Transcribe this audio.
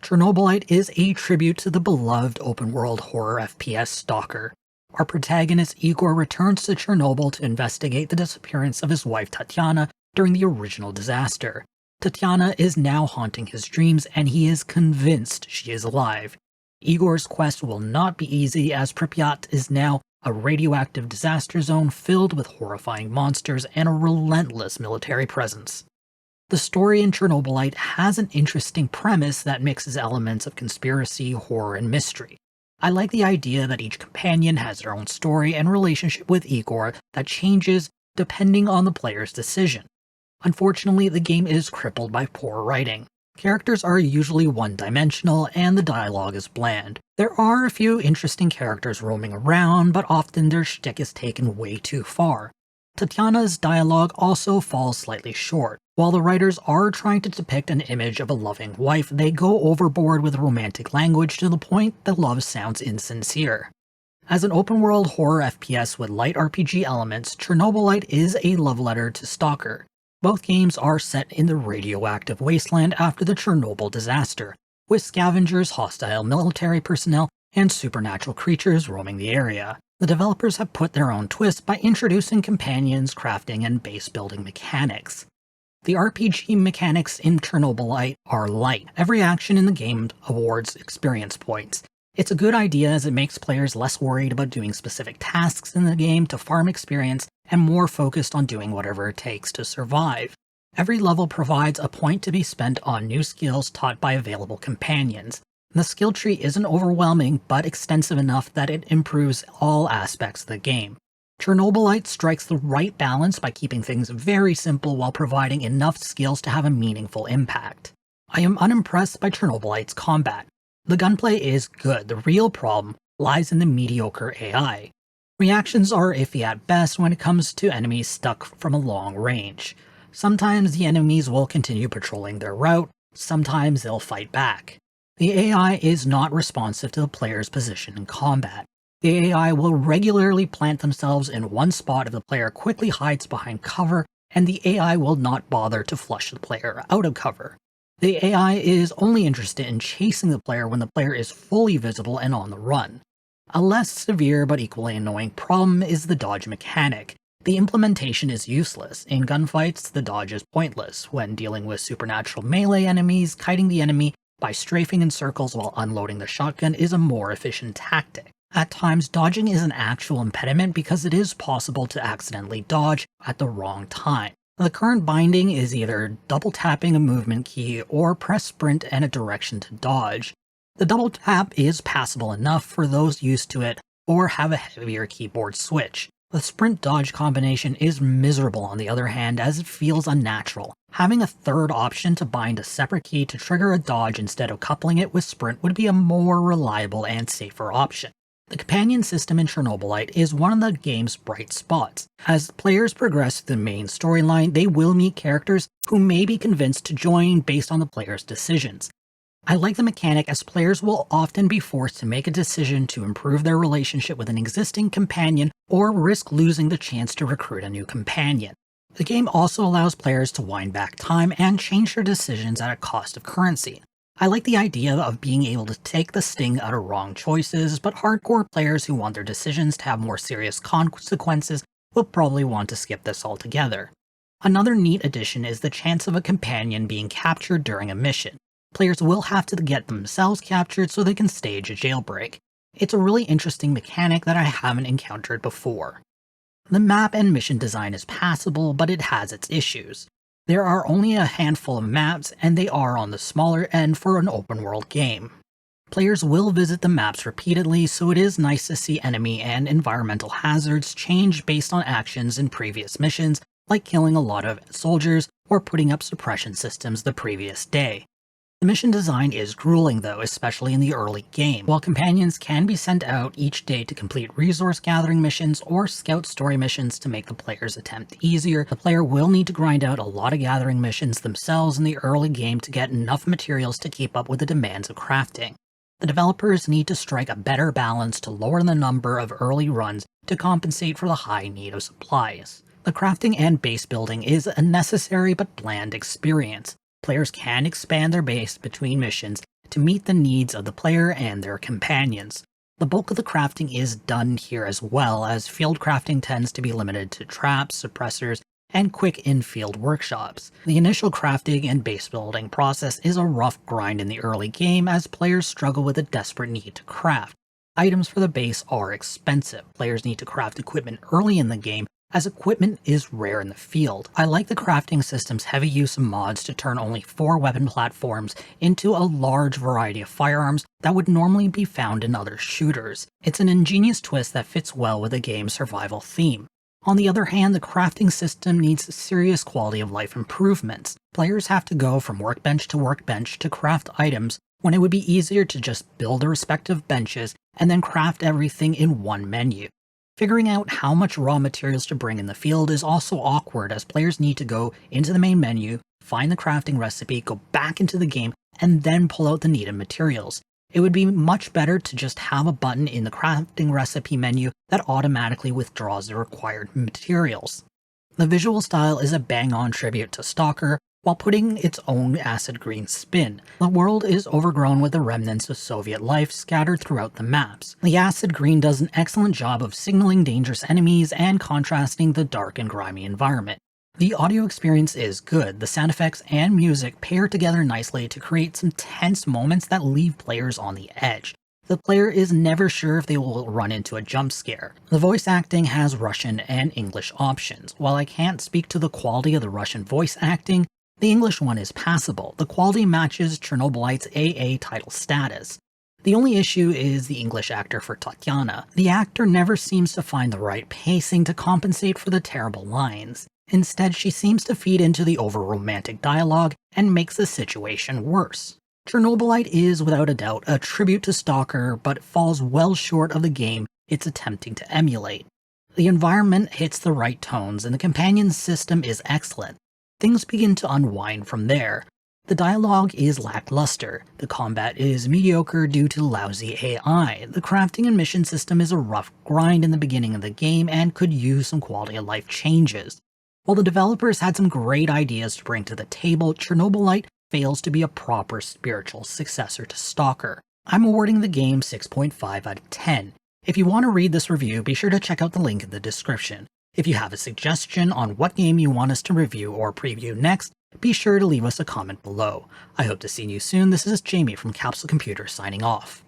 Chernobylite is a tribute to the beloved open-world horror FPS Stalker. Our protagonist Igor returns to Chernobyl to investigate the disappearance of his wife Tatiana during the original disaster. Tatiana is now haunting his dreams, and he is convinced she is alive. Igor's quest will not be easy, as Pripyat is now a radioactive disaster zone filled with horrifying monsters and a relentless military presence. The story in Chernobylite has an interesting premise that mixes elements of conspiracy, horror, and mystery. I like the idea that each companion has their own story and relationship with Igor that changes depending on the player's decision. Unfortunately, the game is crippled by poor writing. Characters are usually one-dimensional, and the dialogue is bland. There are a few interesting characters roaming around, but often their shtick is taken way too far. Tatiana's dialogue also falls slightly short. While the writers are trying to depict an image of a loving wife, they go overboard with romantic language to the point that love sounds insincere. As an open-world horror FPS with light RPG elements, Chernobylite is a love letter to S.T.A.L.K.E.R. Both games are set in the radioactive wasteland after the Chernobyl disaster, with scavengers, hostile military personnel, and supernatural creatures roaming the area. The developers have put their own twist by introducing companions, crafting, and base-building mechanics. The RPG mechanics in Chernobylite are light. Every action in the game awards experience points. It's a good idea as it makes players less worried about doing specific tasks in the game to farm experience and more focused on doing whatever it takes to survive. Every level provides a point to be spent on new skills taught by available companions. The skill tree isn't overwhelming, but extensive enough that it improves all aspects of the game. Chernobylite strikes the right balance by keeping things very simple while providing enough skills to have a meaningful impact. I am unimpressed by Chernobylite's combat. The gunplay is good, the real problem lies in the mediocre AI. Reactions are iffy at best when it comes to enemies stuck from a long range. Sometimes the enemies will continue patrolling their route, sometimes they'll fight back. The AI is not responsive to the player's position in combat. The AI will regularly plant themselves in one spot if the player quickly hides behind cover, and the AI will not bother to flush the player out of cover. The AI is only interested in chasing the player when the player is fully visible and on the run. A less severe but equally annoying problem is the dodge mechanic. The implementation is useless. In gunfights, the dodge is pointless. When dealing with supernatural melee enemies, kiting the enemy by strafing in circles while unloading the shotgun is a more efficient tactic. At times, dodging is an actual impediment because it is possible to accidentally dodge at the wrong time. The current binding is either double tapping a movement key or press sprint and a direction to dodge. The double tap is passable enough for those used to it or have a heavier keyboard switch. The sprint dodge combination is miserable on the other hand, as it feels unnatural. Having a third option to bind a separate key to trigger a dodge instead of coupling it with sprint would be a more reliable and safer option. The companion system in Chernobylite is one of the game's bright spots. As players progress through the main storyline, they will meet characters who may be convinced to join based on the player's decisions. I like the mechanic as players will often be forced to make a decision to improve their relationship with an existing companion or risk losing the chance to recruit a new companion. The game also allows players to wind back time and change their decisions at a cost of currency. I like the idea of being able to take the sting out of wrong choices, but hardcore players who want their decisions to have more serious consequences will probably want to skip this altogether. Another neat addition is the chance of a companion being captured during a mission. Players will have to get themselves captured so they can stage a jailbreak. It's a really interesting mechanic that I haven't encountered before. The map and mission design is passable, but it has its issues. There are only a handful of maps, and they are on the smaller end for an open-world game. Players will visit the maps repeatedly, so it is nice to see enemy and environmental hazards change based on actions in previous missions, like killing a lot of soldiers or putting up suppression systems the previous day. The mission design is grueling though, especially in the early game. While companions can be sent out each day to complete resource gathering missions or scout story missions to make the player's attempt easier, the player will need to grind out a lot of gathering missions themselves in the early game to get enough materials to keep up with the demands of crafting. The developers need to strike a better balance to lower the number of early runs to compensate for the high need of supplies. The crafting and base building is a necessary but bland experience. Players can expand their base between missions, to meet the needs of the player and their companions. The bulk of the crafting is done here as well, as field crafting tends to be limited to traps, suppressors, and quick in-field workshops. The initial crafting and base building process is a rough grind in the early game as players struggle with a desperate need to craft. Items for the base are expensive. Players need to craft equipment early in the game, as equipment is rare in the field. I like the crafting system's heavy use of mods to turn only 4 weapon platforms into a large variety of firearms that would normally be found in other shooters. It's an ingenious twist that fits well with the game's survival theme. On the other hand, the crafting system needs serious quality of life improvements. Players have to go from workbench to craft items when it would be easier to just build the respective benches and then craft everything in one menu. Figuring out how much raw materials to bring in the field is also awkward, as players need to go into the main menu, find the crafting recipe, go back into the game, and then pull out the needed materials. It would be much better to just have a button in the crafting recipe menu that automatically withdraws the required materials. The visual style is a bang-on tribute to S.T.A.L.K.E.R. while putting its own acid green spin. The world is overgrown with the remnants of Soviet life scattered throughout the maps. The acid green does an excellent job of signaling dangerous enemies and contrasting the dark and grimy environment. The audio experience is good. The sound effects and music pair together nicely to create some tense moments that leave players on the edge. The player is never sure if they will run into a jump scare. The voice acting has Russian and English options. While I can't speak to the quality of the Russian voice acting, the English one is passable. The quality matches Chernobylite's AA title status. The only issue is the English actor for Tatiana. The actor never seems to find the right pacing to compensate for the terrible lines. Instead, she seems to feed into the over-romantic dialogue and makes the situation worse. Chernobylite is without a doubt a tribute to S.T.A.L.K.E.R, but falls well short of the game it's attempting to emulate. The environment hits the right tones and the companion system is excellent. Things begin to unwind from there. The dialogue is lackluster. The combat is mediocre due to lousy AI. The crafting and mission system is a rough grind in the beginning of the game and could use some quality of life changes. While the developers had some great ideas to bring to the table, Chernobylite fails to be a proper spiritual successor to S.T.A.L.K.E.R. I'm awarding the game 6.5 out of 10. If you want to read this review, be sure to check out the link in the description. If you have a suggestion on what game you want us to review or preview next, be sure to leave us a comment below. I hope to see you soon. This is Jamie from Capsule Computers signing off.